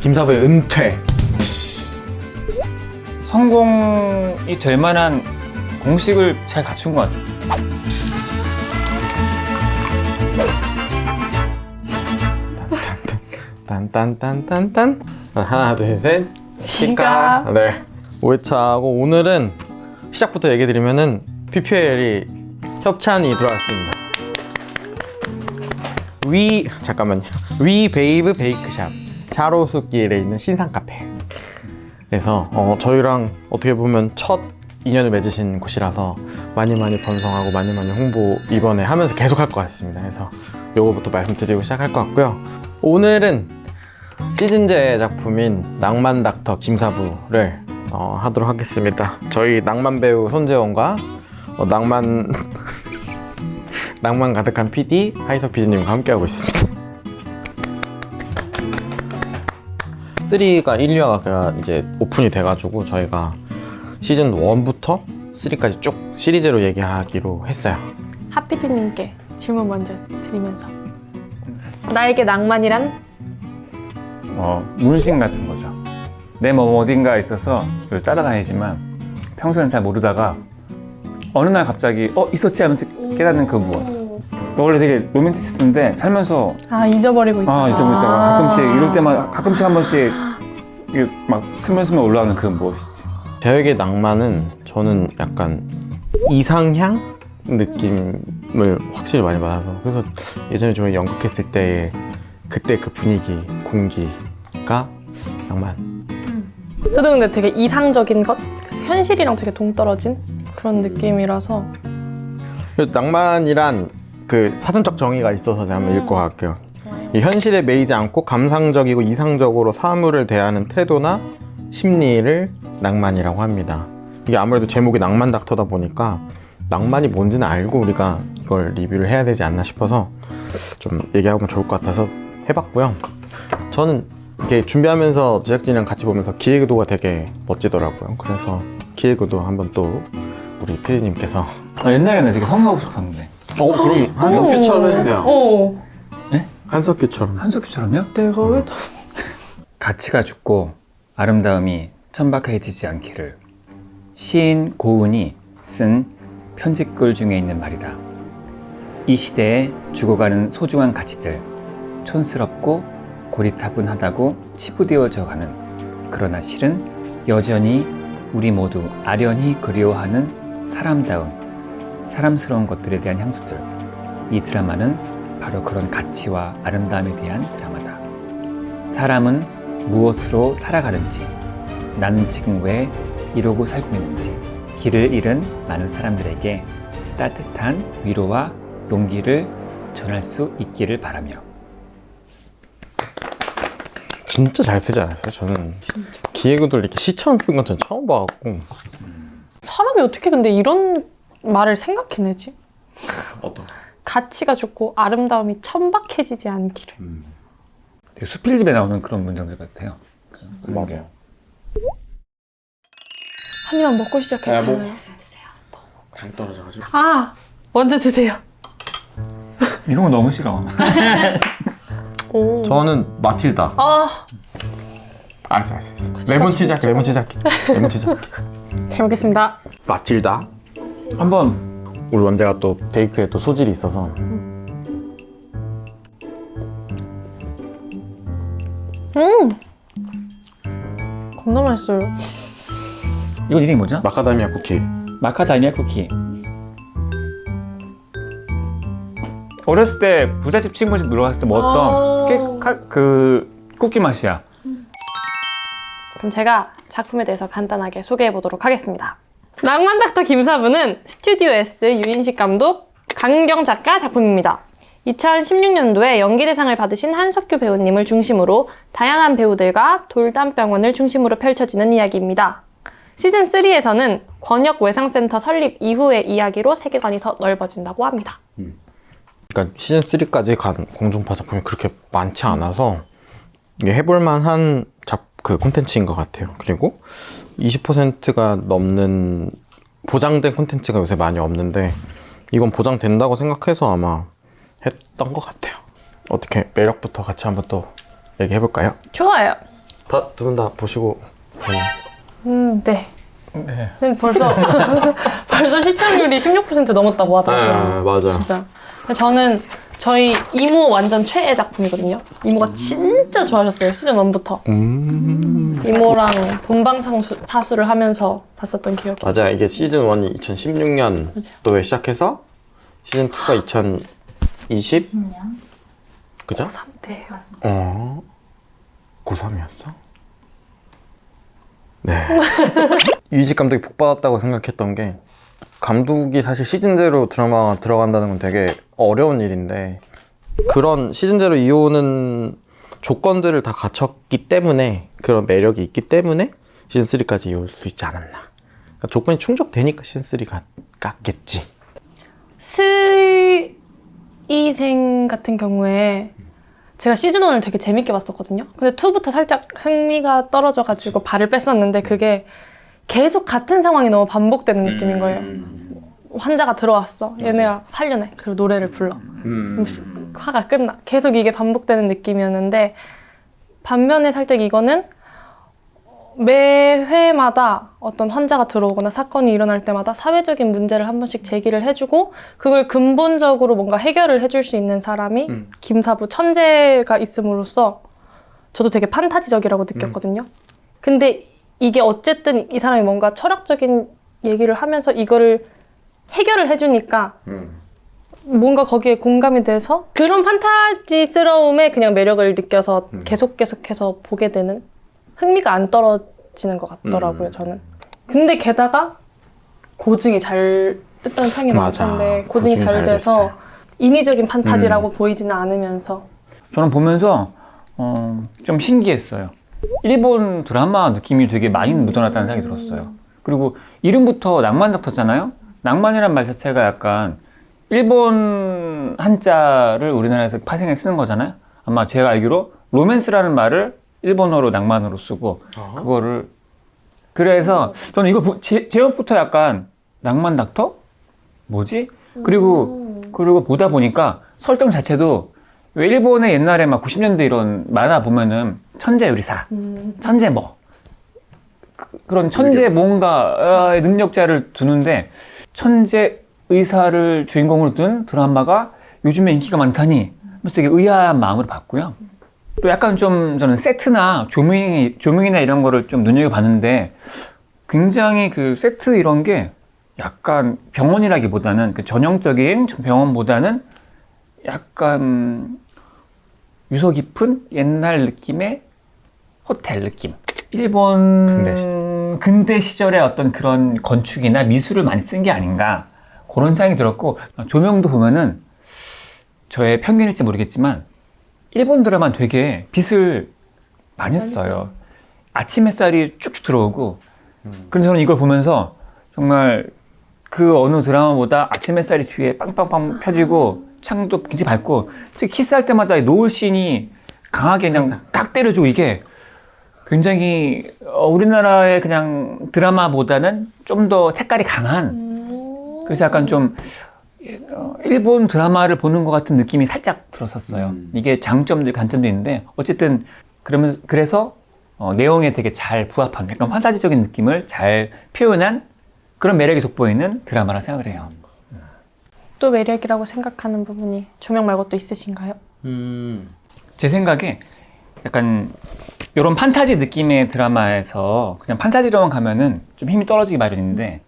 김사부의 은퇴. 성공이 될 만한 공식을 잘 갖춘 것 같아요. 딴딴딴딴딴. 하나 둘셋 시가. 네, 5회차고 오늘은 시작부터 얘기 드리면은 PPL이 협찬이 들어왔습니다. 잠깐만요. 위 베이브 베이크샵 샤로수길에 있는 신상 카페. 그래서 저희랑 어떻게 보면 첫 인연을 맺으신 곳이라서 많이 번성하고 많이 홍보 이번에 하면서 계속 할 것 같습니다. 그래서 요거부터 말씀드리고 시작할 것 같고요. 오늘은 시즌제 작품인 낭만 닥터 김사부를 하도록 하겠습니다. 저희 낭만 배우 손재원과 낭만 가득한 PD 하이석 PD님과 함께하고 있습니다. 3가 1, 2화가 이제 오픈이 돼가지고 저희가 시즌 1부터 3까지 쭉 시리즈로 얘기하기로 했어요. 하피디님께 질문 먼저 드리면서 나에게 낭만이란? 문신 같은 거죠. 내 몸 어딘가에 있어서 늘 따라다니지만 평소에는 잘 모르다가 어느 날 갑자기 있었지 하면서 깨닫는 그 무엇. 원래 되게 로맨티스트인데 살면서 잊어버리고 있다가 잊어버리고 있다가 가끔씩 이럴 때만 가끔씩 한 번씩 이게 막 스물스물 올라오는 그 무엇이지. 저에게 낭만은 저는 약간 이상향 느낌을 확실히 많이 받아서, 그래서 예전에 저희 연극했을 때 그때 그 분위기, 공기가 낭만. 저도 근데 되게 이상적인 것? 그래서 현실이랑 되게 동떨어진 그런 느낌이라서. 낭만이란 그 사전적 정의가 있어서 제가 한번 읽고 갈게요. 이 현실에 매이지 않고 감상적이고 이상적으로 사물을 대하는 태도나 심리를 낭만이라고 합니다. 이게 아무래도 제목이 낭만 닥터다 보니까 낭만이 뭔지는 알고 우리가 이걸 리뷰를 해야 되지 않나 싶어서 좀 얘기하면 좋을 것 같아서 해봤고요. 저는 이렇게 준비하면서 제작진이랑 같이 보면서 기획의도가 되게 멋지더라고요. 그래서 기획의도 한번 또 우리 PD님께서 옛날에는 되게 성공하고 싶었는데. 그럼 한석규처럼 해주세요. 네? 한석규처럼. 한석규처럼요? 내가 왜 가치가 죽고 아름다움이 천박해지지 않기를. 시인 고은이 쓴 편집글 중에 있는 말이다. 이 시대에 죽어가는 소중한 가치들, 촌스럽고 고리타분하다고 치부되어져 가는, 그러나 실은 여전히 우리 모두 아련히 그리워하는 사람스러운 것들에 대한 향수들. 이 드라마는 바로 그런 가치와 아름다움에 대한 드라마다. 사람은 무엇으로 살아가는지, 나는 지금 왜 이러고 살고 있는지, 길을 잃은 많은 사람들에게 따뜻한 위로와 용기를 전할 수 있기를 바라며. 진짜 잘 쓰지 않았어요? 저는 기획의도를 이렇게 시처럼 쓴 건 전 처음 봐갖고. 사람이 어떻게 근데 이런 말을 생각해내지? 어떤? 가치가 죽고 아름다움이 천박해지지 않기를. 되게 수필집에 나오는 그런 문장들 같아요. 맞아요. 한 입만 먹고 시작했잖아요. 당 떨어져가지고. 먼저 드세요. 이런 거 너무 싫어. 오. 저는 마틸다. 알았어. 레몬 치즈 할게. 잘 먹겠습니다. 마틸다. 한번 우리 원재가 또 베이크에 또 소질이 있어서. 겁나 맛있어요. 이건 이름이 뭐죠? 마카다미아 쿠키. 마카다미아 쿠키. 어렸을 때 부잣집 친구 집 놀러 갔을 때 먹었던 그 쿠키 맛이야. 그럼 제가 작품에 대해서 간단하게 소개해 보도록 하겠습니다. 낭만 닥터 김사부는 스튜디오 S 유인식 감독, 강은경 작가 작품입니다. 2016년도에 연기대상을 받으신 한석규 배우님을 중심으로 다양한 배우들과 돌담병원을 중심으로 펼쳐지는 이야기입니다. 시즌3에서는 권역 외상센터 설립 이후의 이야기로 세계관이 더 넓어진다고 합니다. 그러니까 시즌 3까지 간 공중파 작품이 그렇게 많지 않아서 이게 해볼만한 그 콘텐츠인 것 같아요. 그리고 20%가 넘는 보장된 콘텐츠가 요새 많이 없는데 이건 보장된다고 생각해서 아마 했던 것 같아요. 어떻게 매력부터 같이 한번 또 얘기해볼까요? 좋아요. 두 분 다 보시고 네. 네. 근데 벌써 시청률이 16% 넘었다고 하더라고요. 네, 맞아요. 진짜. 근데 저는 저희 이모 완전 최애 작품이거든요. 이모가 진짜 좋아하셨어요. 시즌 1부터. 이모랑 본방사수를 하면서 봤었던 기억이. 맞아요. 이게 시즌 1이 2016년도에 시작해서 시즌 2가 2020? 10년. 그죠? 3대예요. 고3이었어? 네. 유희식 감독이 복 받았다고 생각했던 게 감독이 사실 시즌제로 드라마 들어간다는 건 되게 어려운 일인데 그런 시즌제로 이오는 조건들을 다 갖췄기 때문에 그런 매력이 있기 때문에 시즌3까지 이올 수 있지 않았나. 그러니까 조건이 충족되니까 시즌3가 깠겠지. 스이생 같은 경우에 제가 시즌 1을 되게 재밌게 봤었거든요. 근데 2부터 살짝 흥미가 떨어져가지고 발을 뺐었는데 그게 계속 같은 상황이 너무 반복되는 느낌인 거예요. 환자가 들어왔어. 얘네가 살려내. 그리고 노래를 불러. 화가 끝나. 계속 이게 반복되는 느낌이었는데 반면에 살짝 이거는 매 회마다 어떤 환자가 들어오거나 사건이 일어날 때마다 사회적인 문제를 한 번씩 제기를 해주고 그걸 근본적으로 뭔가 해결을 해줄 수 있는 사람이 김사부 천재가 있음으로써 저도 되게 판타지적이라고 느꼈거든요. 근데 이게 어쨌든 이 사람이 뭔가 철학적인 얘기를 하면서 이거를 해결을 해주니까 뭔가 거기에 공감이 돼서 그런 판타지스러움에 그냥 매력을 느껴서 계속해서 보게 되는 흥미가 안 떨어지는 것 같더라고요, 저는. 근데 게다가 고증이 잘 됐다는 평이 많던데 고증이 잘 돼서 인위적인 판타지라고 보이지는 않으면서 저는 보면서 좀 신기했어요. 일본 드라마 느낌이 되게 많이 묻어났다는 생각이 들었어요. 그리고 이름부터 낭만 닥터잖아요. 낭만이란 말 자체가 약간 일본 한자를 우리나라에서 파생해 쓰는 거잖아요. 아마 제가 알기로 로맨스라는 말을 일본어로 낭만으로 쓰고 그거를 그래서 저는 이거 제목부터 약간 낭만 닥터? 뭐지? 그리고 보다 보니까 설정 자체도 왜 일본의 옛날에 막 90년대 이런 만화 보면은 천재 요리사, 천재 뭐 그런 천재 뭔가 능력자를 두는데 천재 의사를 주인공으로 둔 드라마가 요즘에 인기가 많다니 되게 의아한 마음으로 봤고요. 또 약간 좀 저는 세트나 조명이나 이런 거를 좀 눈여겨봤는데 굉장히 그 세트 이런 게 약간 병원이라기보다는 그 전형적인 병원보다는 약간 유서 깊은 옛날 느낌의 호텔 느낌. 일본 근대 시절의 어떤 그런 건축이나 미술을 많이 쓴 게 아닌가 그런 생각이 들었고 조명도 보면은 저의 편견일지 모르겠지만 일본 드라마는 되게 빛을 많이 써요. 아침 햇살이 쭉쭉 들어오고 그래서 저는 이걸 보면서 정말 그 어느 드라마보다 아침 햇살이 뒤에 빵빵빵 펴지고 창도 굉장히 밝고 특히 키스할 때마다 노을 씬이 강하게 그냥 딱 때려주고 이게 굉장히 우리나라의 그냥 드라마보다는 좀 더 색깔이 강한 그래서 약간 좀 일본 드라마를 보는 것 같은 느낌이 살짝 들었었어요. 이게 장점도 단점도 있는데 어쨌든 그래서 내용에 되게 잘 부합한 약간 판타지적인 느낌을 잘 표현한 그런 매력이 돋보이는 드라마라 생각을 해요. 또 매력이라고 생각하는 부분이 조명 말고 또 있으신가요? 제 생각에 약간 이런 판타지 느낌의 드라마에서 그냥 판타지로만 가면은 좀 힘이 떨어지기 마련인데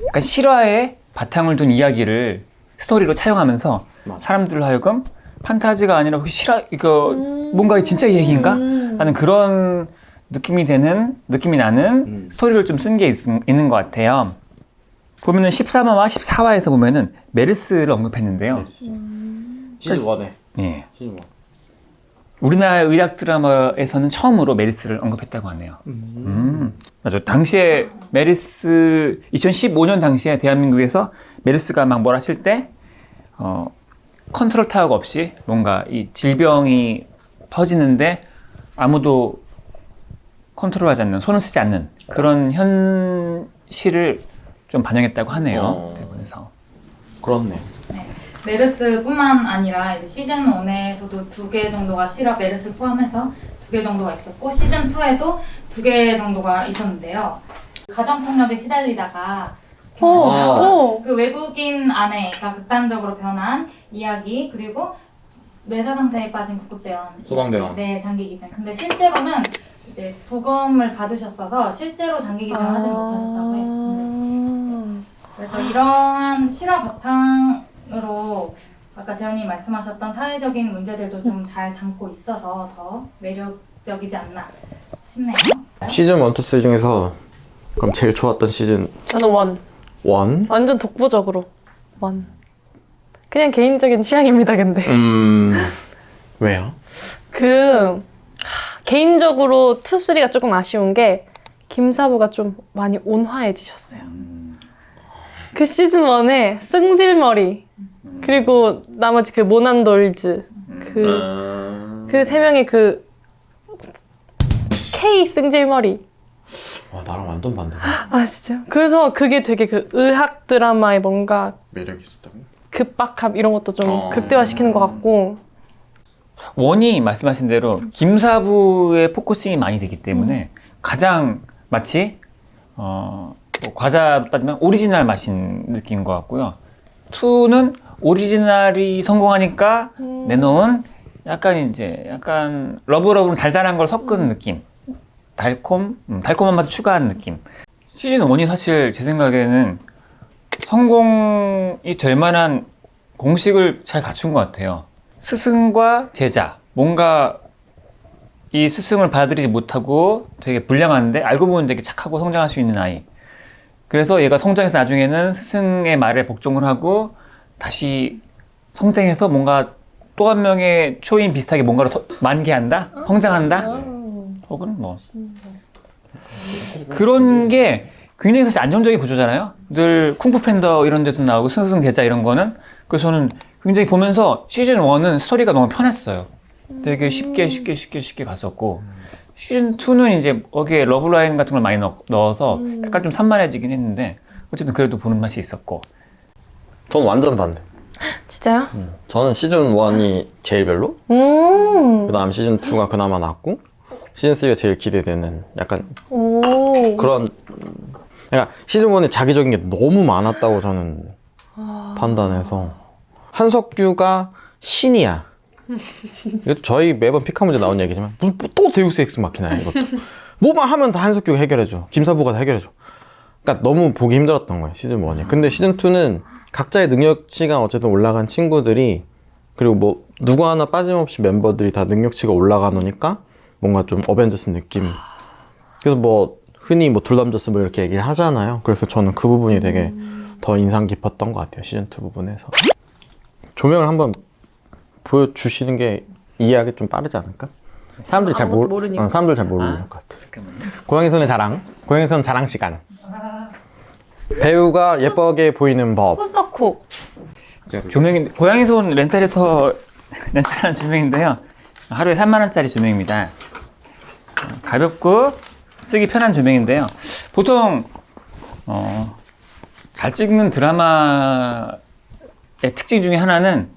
약간 실화에 바탕을 둔 이야기를 스토리로 차용하면서 사람들로 하여금 판타지가 아니라 혹시 이거 뭔가 진짜 얘기인가? 라는 그런 느낌이 나는 스토리를 좀 쓴 게 있는 것 같아요. 보면은 13화와 14화에서 보면은 메르스를 언급했는데요. 시즌 1에. 예. 시즌 1. 우리나라 의학 드라마에서는 처음으로 메르스를 언급했다고 하네요. 맞아. 당시에 메르스 2015년 당시에 대한민국에서 메르스가 막 몰아칠 때 컨트롤 타워가 없이 뭔가 이 질병이 퍼지는데 아무도 컨트롤하지 않는 손을 쓰지 않는 그런 현실을 좀 반영했다고 하네요. 대본에서. 그렇네. 네. 메르스뿐만 아니라 이제 시즌 1에서도 2개 정도가 실화 메르스를 포함해서 2개 2개 정도가 있었고 시즌 2에도 2개 정도가 있었는데요. 가정폭력에 시달리다가 그 외국인 아내가 극단적으로 변한 이야기, 그리고 뇌사 상태에 빠진 구급대원, 소방대원. 네, 장기 기증. 근데 실제로는 이제 부검을 받으셨어서 실제로 장기 기증을 하지 못하셨다고 해요. 그래서 이러한 실화 바탕으로 아까 재현님 말씀하셨던 사회적인 문제들도 좀 잘 담고 있어서 더 매력적이지 않나 싶네요. 시즌 1, 2, 3 중에서 그럼 제일 좋았던 시즌 저는 원. 1? 완전 독보적으로 원. 그냥 개인적인 취향입니다, 근데. 왜요? 개인적으로 2, 3가 조금 아쉬운 게 김사부가 좀 많이 온화해지셨어요. 그 시즌 1에 승질머리, 그리고 나머지 그 모난돌즈, 그 세 명의 그 K 승질머리. 와, 나랑 완전 반대다. 아, 진짜요? 그래서 그게 되게 그 의학 드라마의 뭔가 매력이 있었다고? 급박함 이런 것도 좀 극대화시키는 것 같고. 원이 말씀하신 대로 김사부의 포커싱이 많이 되기 때문에 가장 마치 뭐 과자 따지면 오리지널 맛인 느낌인 것 같고요. 2는 오리지널이 성공하니까 내놓은 약간 러브러브는 달달한 걸 섞은 느낌. 달콤한 맛을 추가한 느낌. 시즌 1이 사실 제 생각에는 성공이 될 만한 공식을 잘 갖춘 것 같아요. 스승과 제자. 뭔가 이 스승을 받아들이지 못하고 되게 불량한데 알고 보면 되게 착하고 성장할 수 있는 아이. 그래서 얘가 성장해서 나중에는 스승의 말에 복종을 하고 다시 성장해서 뭔가 또 한 명의 초인 비슷하게 뭔가로 만개한다? 성장한다? 혹은 뭐 그런 게 굉장히 사실 안정적인 구조잖아요. 늘 쿵푸 팬더 이런 데서 나오고 승승 계좌 이런 거는. 그래서 저는 굉장히 보면서 시즌 1은 스토리가 너무 편했어요. 되게 쉽게 갔었고 시즌 2는 이제 거기에 러브라인 같은 걸 많이 넣어서 약간 좀 산만해지긴 했는데 어쨌든 그래도 보는 맛이 있었고. 전 완전 반대. 진짜요? 저는 시즌 1이 제일 별로, 그 다음 시즌 2가 그나마 낫고 시즌 3가 제일 기대되는 약간 그런. 그러니까 시즌 1에 자기적인 게 너무 많았다고 저는 판단해서. 한석규가 신이야. 이것도 저희 매번 피카 문제 나온 얘기지만 무슨 또 데우스 엑스 마키나야 이것도. 뭐만 하면 다 한석규가 해결해줘. 김사부가 다 해결해줘. 그러니까 너무 보기 힘들었던 거예요, 시즌 1이. 근데 시즌 2는 각자의 능력치가 어쨌든 올라간 친구들이, 그리고 뭐 누구 하나 빠짐없이 멤버들이 다 능력치가 올라가 놓으니까 뭔가 좀 어벤져스 느낌. 그래서 뭐 흔히 뭐 돌담저스 뭐 이렇게 얘기를 하잖아요. 그래서 저는 그 부분이 되게 더 인상 깊었던 것 같아요, 시즌 2 부분에서. 조명을 한번 보여주시는 게 이해하기 좀 빠르지 않을까? 사람들이 잘 모르니까. 사람들 잘 모르는 것 같아. 고양이손의 자랑, 고양이손 자랑 시간. 배우가 예쁘게 보이는 법. 콘서코. 조명이 고양이손 렌탈에서 렌탈하는 조명인데요. 하루에 3만 원짜리 조명입니다. 가볍고 쓰기 편한 조명인데요. 보통 잘 찍는 드라마의 특징 중에 하나는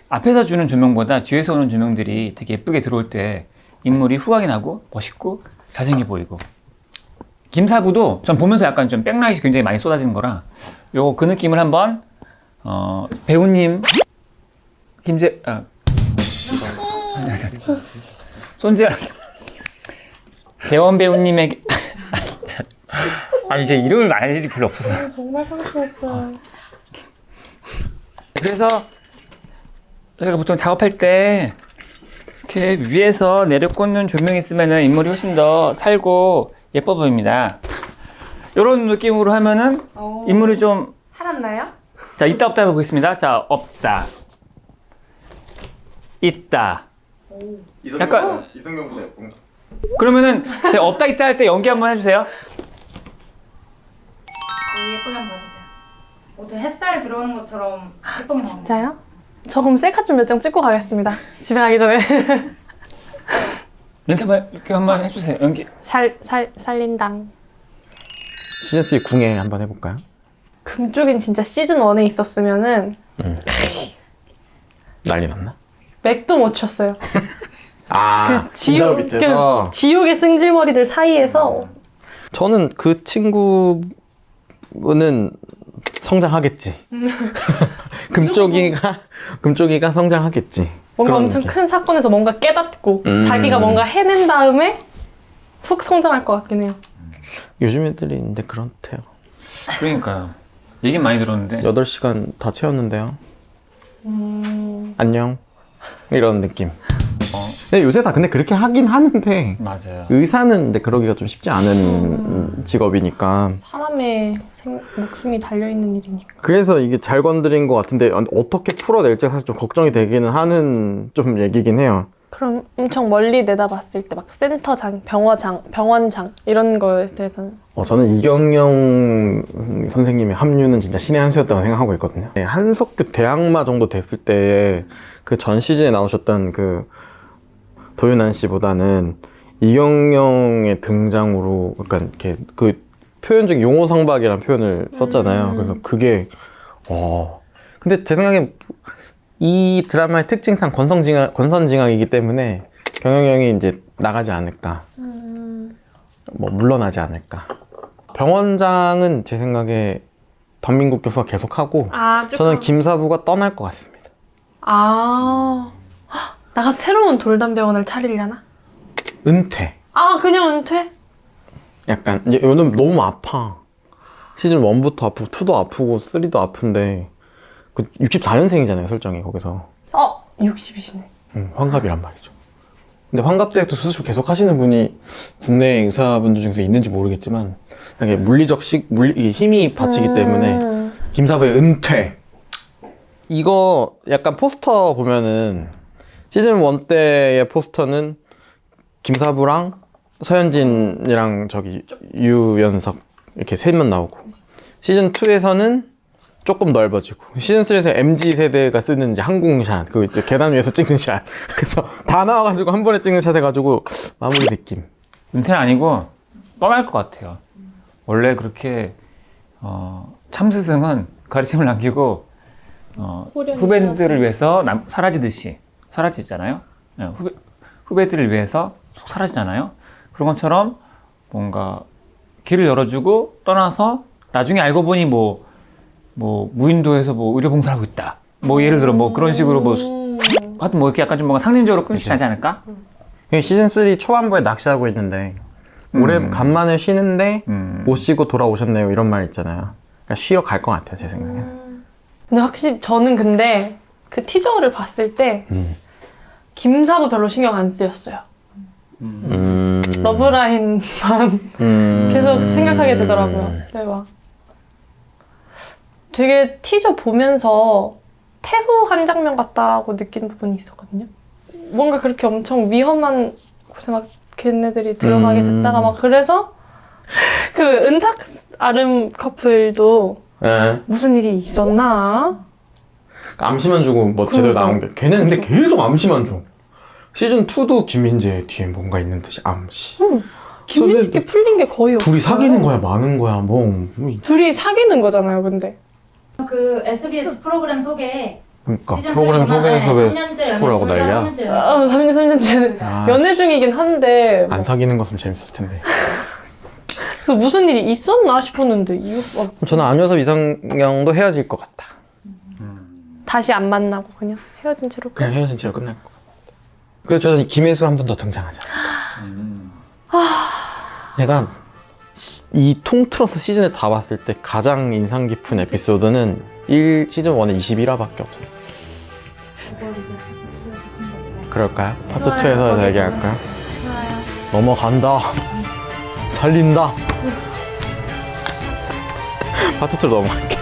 앞에서 주는 조명보다 뒤에서 오는 조명들이 되게 예쁘게 들어올 때 인물이 후각이 나고 멋있고 잘생겨 보이고. 김사부도 전 보면서 약간 좀 백라이트이 굉장히 많이 쏟아지는 거라 요거 그 느낌을 한번 배우님 손재현 재원 배우님에게 아니 이제 이름을 말할 일이 별로 없어서 정말 상쾌했어요. 그래서 저희가 보통 작업할 때 이렇게 위에서 내려 꽂는 조명이 있으면은 인물이 훨씬 더 살고 예뻐 보입니다. 이런 느낌으로 하면은 인물이 좀 살았나요? 자, 있다 없다 해보겠습니다. 자, 없다. 있다. 약간 이성경보다 예쁜 거. 그러면은 제가 없다 있다 할 때 연기 한번 해주세요. 예쁘게 한번 봐주세요. 어떻게 햇살 들어오는 것처럼 예쁘게 나옵니다. 진짜요? 저 그럼 셀카 좀 몇 장 찍고 가겠습니다. 집에 가기 전에. 멘트 이렇게 한번 해주세요. 연기. 살린당. 시즌 3 궁예 한번 해볼까요? 금쪽인 진짜 시즌 1에 있었으면은 난리 났나? 맥도 못 쳤어요. 아, 그 지옥, 밑에서. 그 지옥의 승질머리들 사이에서 저는 그 친구는 성장하겠지. 금쪽이가 성장하겠지. 뭔가 그런 엄청 느낌. 큰 사건에서 뭔가 깨닫고 자기가 뭔가 해낸 다음에 훅 성장할 것 같긴 해요. 요즘 애들이 근데 그렇대요. 그러니까요. 얘긴 많이 들었는데 8시간 다 채웠는데요. 안녕. 이런 느낌. 근데 요새 다 근데 그렇게 하긴 하는데 맞아요. 의사는 근데 그러기가 좀 쉽지 않은 직업이니까. 사람의 목숨이 달려있는 일이니까. 그래서 이게 잘 건드린 것 같은데 어떻게 풀어낼지 사실 좀 걱정이 되기는 하는 좀 얘기긴 해요. 그럼 엄청 멀리 내다봤을 때 막 센터장, 병원장 이런 거에 대해서는 저는 이경영 선생님의 합류는 진짜 신의 한 수였다고 생각하고 있거든요. 네, 한석규 대학마 정도 됐을 때 그 전 시즌에 나오셨던 그 도윤한 씨보다는 이경영의 등장으로 약간 이렇게 그 표현적 용어 상박이라는 표현을 썼잖아요. 그래서 그게 근데 제 생각엔 이 드라마의 특징상 권선징악이기 때문에 경영이 형이 이제 나가지 않을까. 뭐 물러나지 않을까. 병원장은 제 생각에 박민국 교수가 계속하고 저는 김사부가 떠날 것 같습니다. 나가 새로운 돌담병원을 차리려나? 은퇴. 그냥 은퇴? 약간 이제 요즘 너무 아파. 시즌 1부터 아프고 2도 아프고 3도 아픈데 그 64년생이잖아요 설정이 거기서. 60이시네. 환갑이란 말이죠. 근데 환갑 때도 수술 계속 하시는 분이 국내 의사분들 중에서 있는지 모르겠지만 이게 물리적 힘이 받치기 때문에 김사부의 은퇴. 이거 약간 포스터 보면은 시즌 1 때의 포스터는 김사부랑 서현진이랑 저기 유연석 이렇게 셋만 나오고 시즌 2에서는 조금 넓어지고 시즌 3에서 MZ세대가 쓰는 이제 항공샷 그 이제 계단 위에서 찍는 샷 그래서 다 나와가지고 한 번에 찍는 샷 해가지고 마무리 느낌. 은퇴는 아니고 떠날 것 같아요. 원래 그렇게 참스승은 가르침을 남기고 후배들을 위해서 사라지잖아요. 네, 후배들을 위해서 속 사라지잖아요. 그런 것처럼 뭔가 길을 열어주고 떠나서 나중에 알고 보니 뭐 무인도에서 뭐 의료봉사를 하고 있다. 뭐 예를 들어 뭐 그런 식으로 하여튼 뭐 이렇게 약간 좀 뭔가 상징적으로 끝이 나지 않을까? 시즌 3 초반부에 낚시하고 있는데 올해 간만에 쉬는데 못 쉬고 돌아오셨네요 이런 말 있잖아요. 그러니까 쉬러 갈 것 같아요 제 생각에는. 근데 확실히 저는 근데 그 티저를 봤을 때 김사부 별로 신경 안 쓰였어요. 러브라인만 계속 생각하게 되더라고요. 네, 막 되게 티저 보면서 퇴소한 장면 같다고 느낀 부분이 있었거든요. 뭔가 그렇게 엄청 위험한 곳에 막 걔네들이 들어가게 됐다가 막 그래서 그 은탁 아름 커플도 무슨 일이 있었나? 암시만 주고 뭐 제대로 나온 게 걔는 근데 계속 암시만 줘. 시즌 2도 김민재 뒤에 뭔가 있는 듯이 암시. 김민지께 풀린 게 거의 없어요. 둘이 사귀는 거야 마는 거야 뭐. 둘이 사귀는 거잖아요 근데. 그 SBS 프로그램 소개 그러니까 프로그램 속에서 왜 스포라고 난리야? 3년째 연애 중이긴 한데 안 사귀는 것은 재밌었을 텐데. 그래서 무슨 일이 있었나 싶었는데 이거 저는 안효섭 이상형도 헤어질 것 같다. 다시 안 만나고 그냥 헤어진 채로 그냥 헤어진 채로 끝날 것 같다. 그래서 저는 김혜수 한 번 더 등장하잖아. 얘가 이 통틀어서 시즌을 다 봤을 때 가장 인상 깊은 에피소드는 시즌 1에 21화밖에 없었어. 그럴까요? 파트 2에서 얘기할까요? 넘어간다. 살린다. 파트 2로 넘어갈게.